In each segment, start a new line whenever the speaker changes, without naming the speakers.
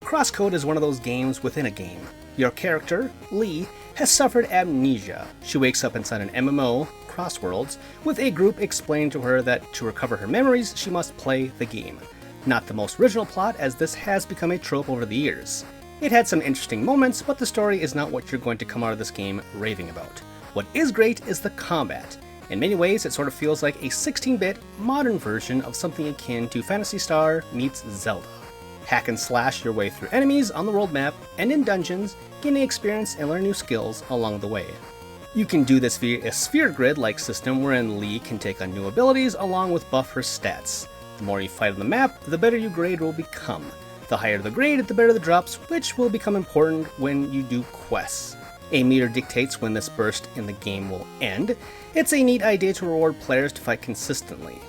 CrossCode is one of those games within a game. Your character, Lee, has suffered amnesia. She wakes up inside an MMO, Crossworlds, with a group explaining to her that to recover her memories, she must play the game. Not the most original plot, as this has become a trope over the years. It had some interesting moments, but the story is not what you're going to come out of this game raving about. What is great is the combat. In many ways, it sort of feels like a 16-bit modern version of something akin to Phantasy Star meets Zelda. Hack and slash your way through enemies on the world map and in dungeons, gaining experience and learn new skills along the way. You can do this via a sphere grid-like system wherein Lee can take on new abilities along with buff her stats. The more you fight on the map, the better your grade will become. The higher the grade, the better the drops, which will become important when you do quests. A meter dictates when this burst in the game will end. It's a neat idea to reward players to fight consistently.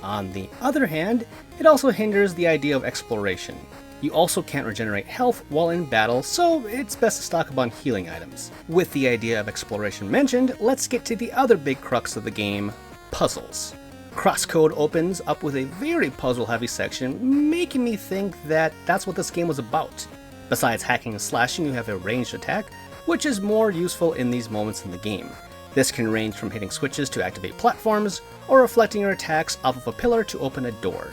On the other hand, it also hinders the idea of exploration. You also can't regenerate health while in battle, so it's best to stock up on healing items. With the idea of exploration mentioned, let's get to the other big crux of the game, puzzles. CrossCode opens up with a very puzzle-heavy section, making me think that that's what this game was about. Besides hacking and slashing, you have a ranged attack, which is more useful in these moments in the game. This can range from hitting switches to activate platforms, or reflecting your attacks off of a pillar to open a door.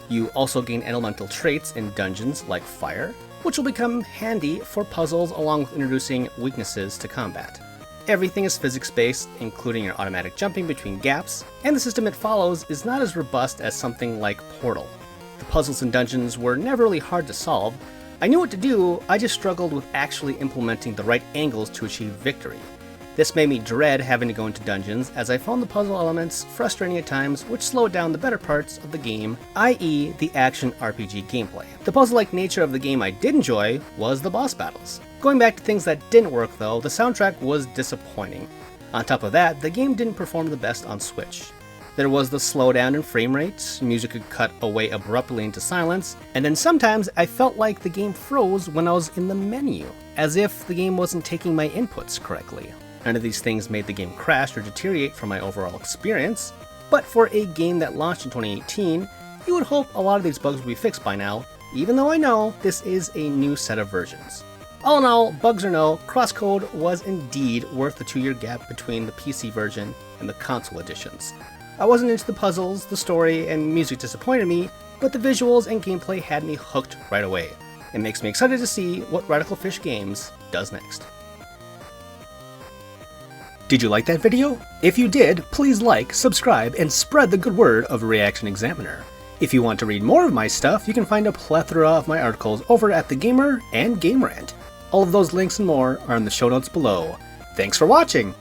You also gain elemental traits in dungeons like fire, which will become handy for puzzles along with introducing weaknesses to combat. Everything is physics-based, including your automatic jumping between gaps, and the system it follows is not as robust as something like Portal. The puzzles in dungeons were never really hard to solve. I knew what to do, I just struggled with actually implementing the right angles to achieve victory. This made me dread having to go into dungeons, as I found the puzzle elements frustrating at times, which slowed down the better parts of the game, i.e. the action RPG gameplay. The puzzle-like nature of the game I did enjoy was the boss battles. Going back to things that didn't work though, the soundtrack was disappointing. On top of that, the game didn't perform the best on Switch. There was the slowdown in frame rates, music could cut away abruptly into silence, and then sometimes I felt like the game froze when I was in the menu, as if the game wasn't taking my inputs correctly. None of these things made the game crash or deteriorate from my overall experience, but for a game that launched in 2018, you would hope a lot of these bugs would be fixed by now, even though I know this is a new set of versions. All in all, bugs or no, CrossCode was indeed worth the 2-year gap between the PC version and the console editions. I wasn't into the puzzles, the story, and music disappointed me, but the visuals and gameplay had me hooked right away. It makes me excited to see what Radical Fish Games does next. Did you like that video? If you did, please like, subscribe, and spread the good word of ReActionExaminer. If you want to read more of my stuff, you can find a plethora of my articles over at TheGamer and Game Rant. All of those links and more are in the show notes below. Thanks for watching!